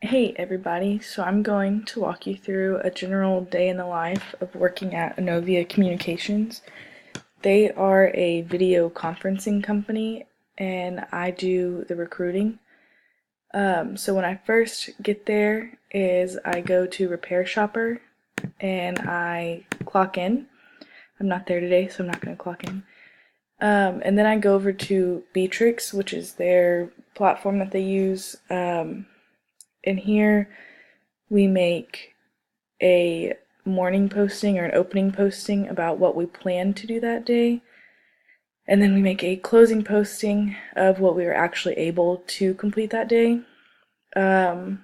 Hey everybody, so I'm going to walk you through a general day in the life of working at Inovia Communications. They are a video conferencing company and I do the recruiting. So when I first get there is I go to Repair Shopper and I clock in. I'm not there today, so I'm not going to clock in. And then I go over to Beatrix, which is their platform that they use. And here we make a morning posting or an opening posting about what we plan to do that day. And then we make a closing posting of what we were actually able to complete that day. I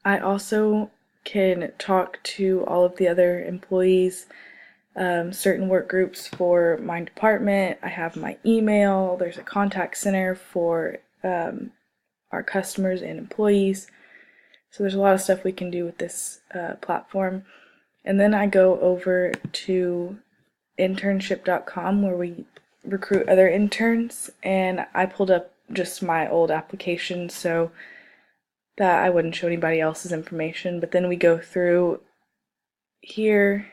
also can talk to all of the other employees, certain work groups for my department. I have my email, there's a contact center for our customers and employees. So there's a lot of stuff we can do with this platform. And then I go over to internship.com where we recruit other interns, and I pulled up just my old application so that I wouldn't show anybody else's information. But then we go through here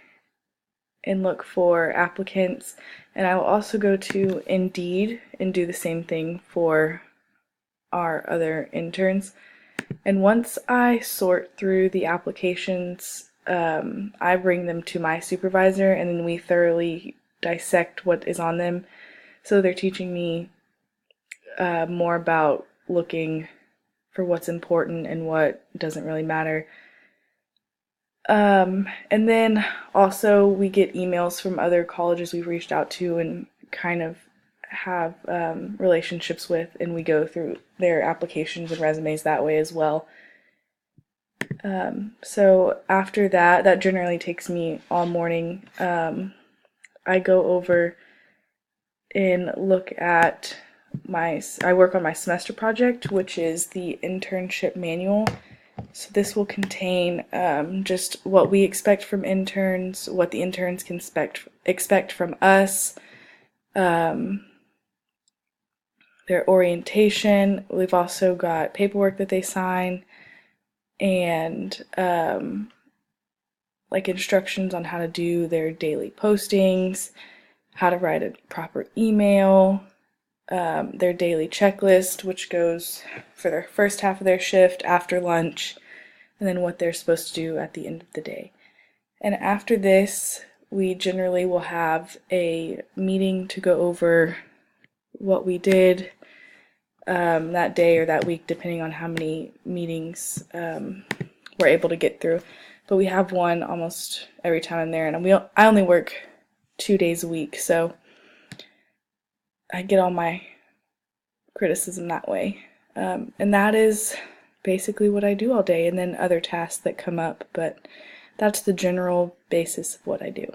and look for applicants, and I will also go to Indeed and do the same thing for our other interns. And once I sort through the applications, I bring them to my supervisor and then we thoroughly dissect what is on them. So they're teaching me more about looking for what's important and what doesn't really matter. And then also we get emails from other colleges we've reached out to and kind of have relationships with, and we go through their applications and resumes that way as well. So after that, that generally takes me all morning. I go over and look at I work on my semester project, which is the internship manual. So this will contain just what we expect from interns, what the interns can expect from us, their orientation. We've also got paperwork that they sign, and like instructions on how to do their daily postings, how to write a proper email, their daily checklist, which goes for their first half of their shift, after lunch, and then what they're supposed to do at the end of the day. And after this, we generally will have a meeting to go over what we did that day or that week, depending on how many meetings we're able to get through. But we have one almost every time I'm there, and I only work 2 days a week, so I get all my criticism that way. And that is basically what I do all day, and then other tasks that come up, but that's the general basis of what I do.